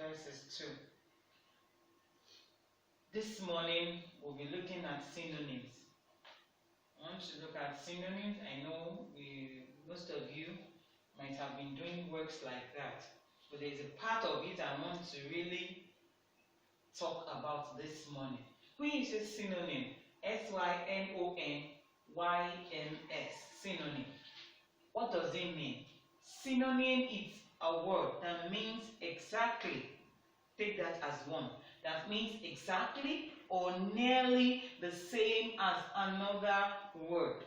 verses 2. This morning we'll be looking at synonyms. I want to look at synonyms. I know most of you might have been doing works like that, but there's a part of it I want to really talk about this morning. When you say synonym, synonyms, synonym, what does it mean? Synonym is a word that means exactly. Take that as one. That means exactly or nearly the same as another word.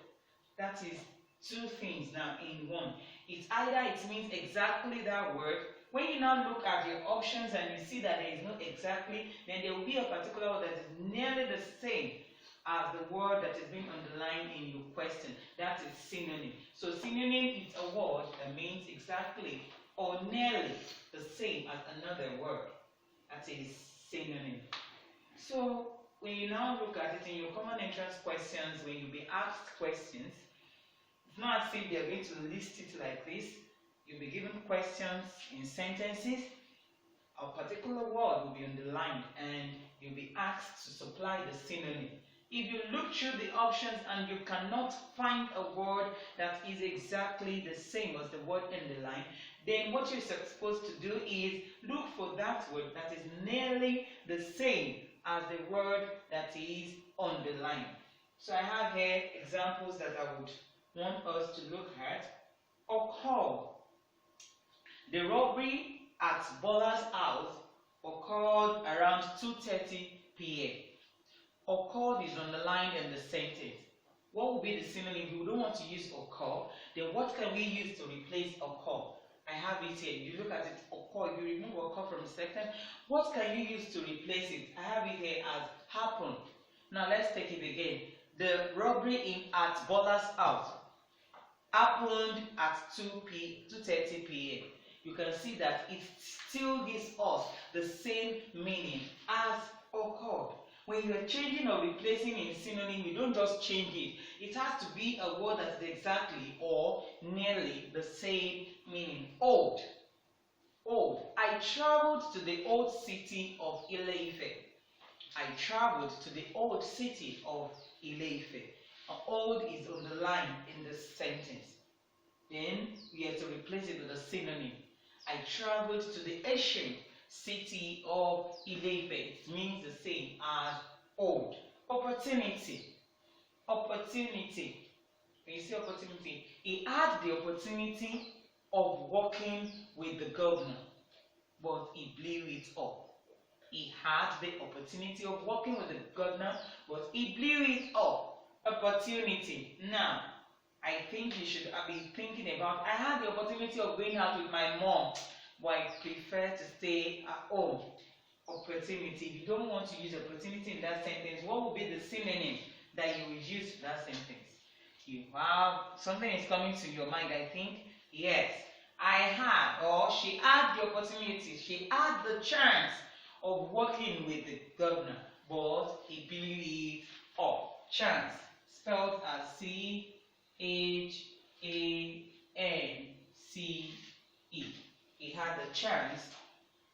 That is two things now in one. It's either it means exactly that word. When you now look at your options and you see that there is no exactly, then there will be a particular word that is nearly the same as the word that is being underlined in your question. That is synonym. So synonym is a word that means exactly or nearly the same as another word. That is synonym. So when you now look at it in your common entrance questions, when you'll be asked questions, it's not as if they're going to list it like this. You'll be given questions in sentences. A particular word will be underlined and you'll be asked to supply the synonym. If you look through the options and you cannot find a word that is exactly the same as the word in the line, then what you're supposed to do is look for that word that is nearly the same as the word that is on the line. So I have here examples that I would want us to look at. Occur. The robbery at Bola's house occurred around 2:30 p.m. Occurred is underlined in the sentence. What will be the synonym? If we don't want to use occur, then what can we use to replace occur? I have it here. You look at it, occur. If you remove occur from the sentence, what can you use to replace it? I have it here as happen. Now let's take it again. The robbery at Bola's house happened at 2:30 p.m. You can see that it still gives us the same meaning as occurred. When you are changing or replacing in synonym, you don't just change it. It has to be a word that is exactly or nearly the same meaning. Old. Old. I traveled to the old city of Ile-Ife. I traveled to the old city of Ile-Ife. Old is underlined in the sentence. Then we have to replace it with a synonym. I traveled to the ancient city of Ile-Ife. It means the same as old. Opportunity. Opportunity. When you say opportunity, he had the opportunity of working with the governor, but he blew it up. He had the opportunity of working with the governor, but he blew it up. Opportunity. Now, I think you should be thinking about, I had the opportunity of going out with my mom, but I prefer to stay at home. Opportunity. If you don't want to use opportunity in that sentence, what would be the synonym that you would use for that sentence? You have, something is coming to your mind, I think. Yes, I had, or she had the opportunity, she had the chance of working with the governor, but he blew it up. Chance, spelled as C-H-A-N-C-E. He had the chance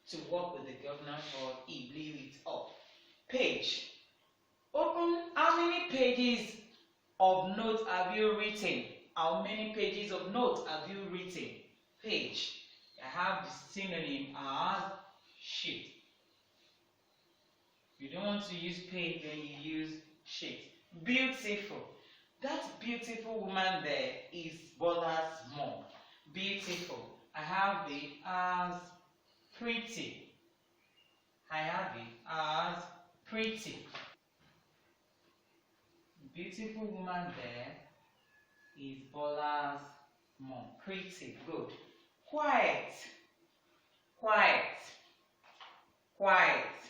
to work with the governor, but he blew it up. Page. Open. How many pages of notes have you written? How many pages of notes have you written? Page. I have the synonym as sheet. If you don't want to use page, then you use sheet. Beautiful. That beautiful woman there is Bola's mom. Beautiful. I have it as pretty. I have it as pretty. Beautiful woman there is Bola's mom. Pretty. Good. Quiet. Quiet. Quiet.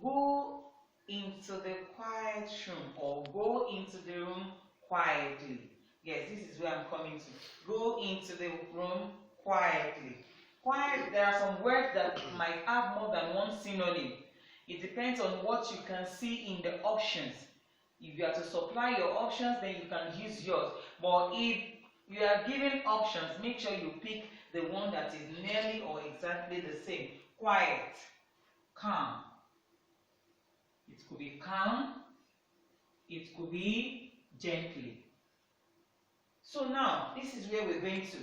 Go into the quiet room, or go into the room quietly. Yes, this is where I'm coming to. Go into the room quietly. Quiet, there are some words that might have more than one synonym. It depends on what you can see in the options. If you are to supply your options, then you can use yours. But if you are given options, make sure you pick the one that is nearly or exactly the same. quiet, calm. It could be calm, it could be gently. So now, this is where we're going to.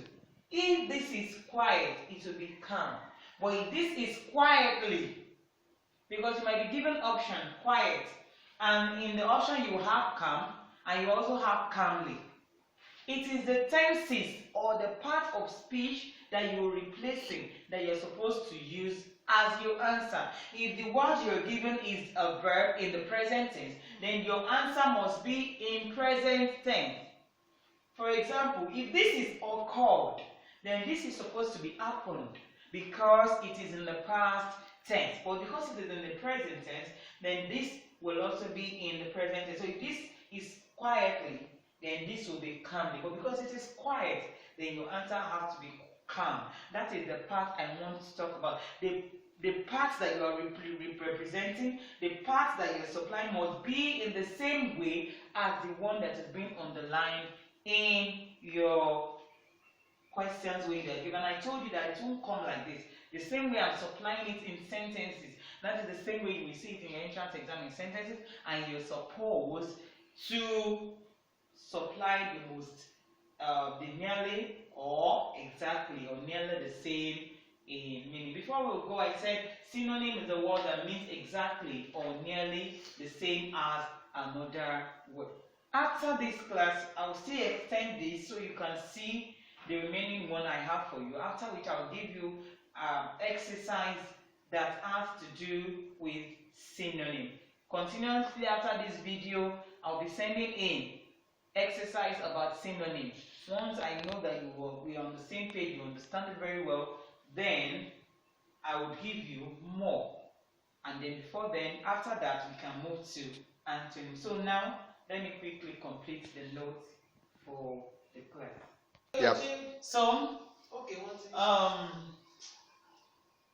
If this is quiet, it will be calm. But if this is quietly, because you might be given option, quiet, and in the option you have calm, and you also have calmly. It is the tenses or the part of speech that you're replacing that you're supposed to use as your answer. If the word you're given is a verb in the present tense, then your answer must be in present tense. For example, if this is occurred, then this is supposed to be happened because it is in the past tense. But because it is in the present tense, then this will also be in the present tense. So if this is quietly, then this will be calmly. But because it is quiet, then your answer has to be calm. That is the part I want to talk about. The parts that you are representing, the parts that you're supplying must be in the same way as the one that is being underlined in your questions when they're given. I told you that it won't come like this. The same way I'm supplying it in sentences, that is the same way you will see it in your entrance exam in sentences, and you're supposed to supply the most, the nearly or exactly or nearly the same in meaning. Before we go, I said synonym is a word that means exactly or nearly the same as another word. After this class, I will still extend this so you can see the remaining one I have for you. After which I will give you exercise that has to do with synonym. Continuously after this video, I'll be sending in exercise about synonyms. Once I know that we are on the same page, you understand it very well, then I will give you more. And then before then, after that, we can move to antonyms. So now, let me quickly complete the notes for the class. Yep. So,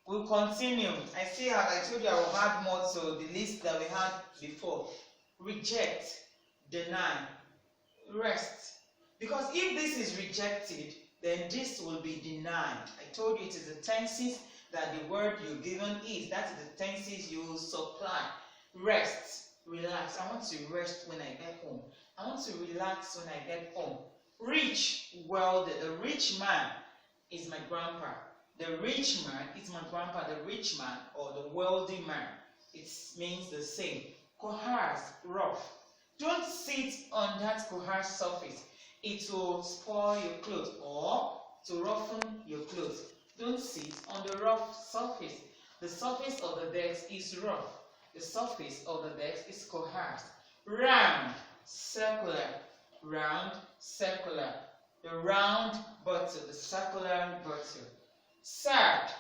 we'll continue. I told you I will add more to the list that we had before. Reject, deny, rest. Because if this is rejected, then this will be denied. I told you it is the tenses that the word you're given is. That is the tenses you supply. Rest, relax. I want to rest when I get home. I want to relax when I get home. Rich, wealthy. The rich man is my grandpa. The rich man is my grandpa. The rich man or the wealthy man. It means the same. Coerce, rough. Don't sit on that coerce surface. It will spoil your clothes or to roughen your clothes. Don't sit on the rough surface. The surface of the desk is rough. The surface of the desk is coerced. Round, circular. Round, circular. The round bottle, the circular bottle. Sad.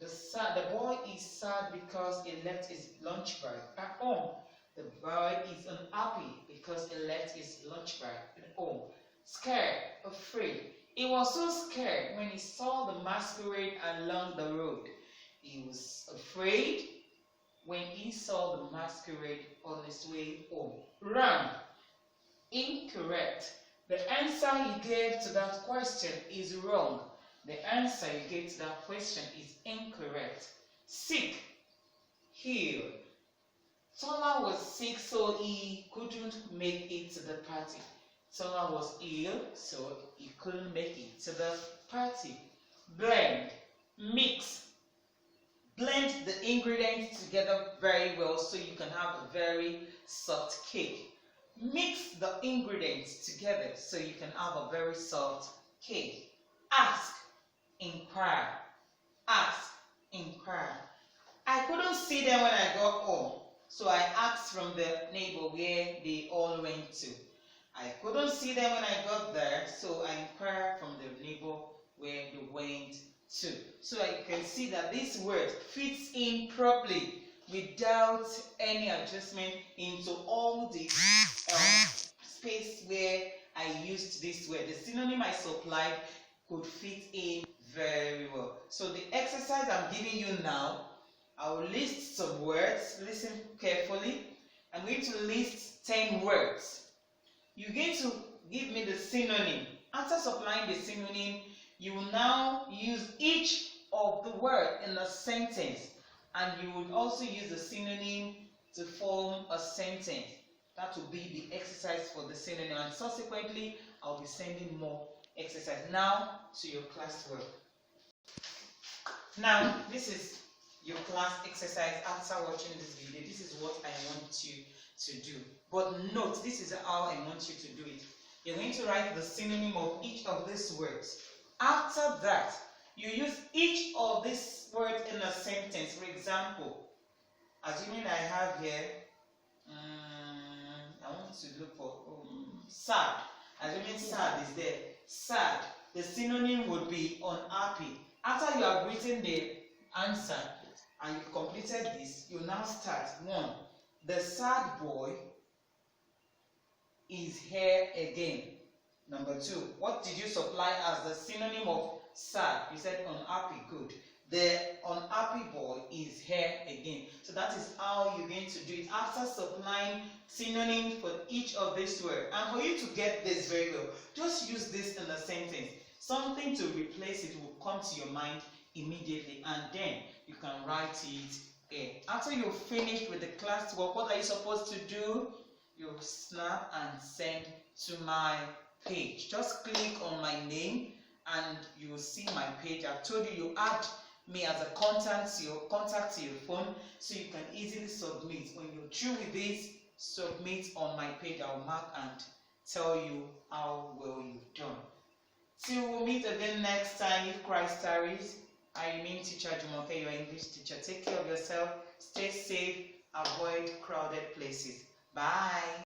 The boy is sad because he left his lunch bag at home. The boy is unhappy because he left his lunch bag at home. Scared, afraid. He was so scared when he saw the masquerade along the road. He was afraid when he saw the masquerade on his way home. Wrong, incorrect. The answer he gave to that question is wrong. The answer you gave to that question is incorrect. Sick, heal. Tola was sick, so he couldn't make it to the party. Tola was ill, so he couldn't make it to the party. Blend, mix. Blend the ingredients together very well so you can have a very soft cake. Mix the ingredients together so you can have a very soft cake. Ask, inquire. Ask, inquire. I couldn't see them when I got home, so I asked from the neighbor where they all went to. I couldn't see them when I got there, so I inquired from the neighbor where they went to. So I can see that this word fits in properly without any adjustment into all the space where I used this word. The synonym I supplied could fit in very well. So the exercise I'm giving you now, I will list some words. Listen carefully. I'm going to list 10 words. You're going to give me the synonym. After supplying the synonym, you will now use each of the word in a sentence, and you would also use the synonym to form a sentence. That will be the exercise for the synonym, and subsequently I'll be sending more exercise. Now to your classwork. Now this is your class exercise after watching this video. This is what I want you to do. But note, this is how I want you to do it. You're going to write the synonym of each of these words. After that, you use each of these words in a sentence. For example, assuming I have here, I want to look for sad. Assuming sad is there. Sad. The synonym would be unhappy. After you have written the answer and you've completed this, you now start. 1. The sad boy is here again. Number 2. What did you supply as the synonym of sad? You said unhappy. Good. The unhappy boy is here again. So that is how you're going to do it after supplying synonyms for each of these words. And for you to get this very well, just use this in a sentence. Something to replace it will come to your mind immediately, and then you can write it here. After you've finished with the classwork, what are you supposed to do? You snap and send to my page. Just click on my name and you will see my page. I've told you, you add me as a contact to your phone so you can easily submit. When you're through with this, submit on my page. I'll mark and tell you how well you've done. Till we'll meet again next time, if Christ tarries. I remain Teacher Jumoke, your English teacher. Take care of yourself, stay safe, avoid crowded places. Bye.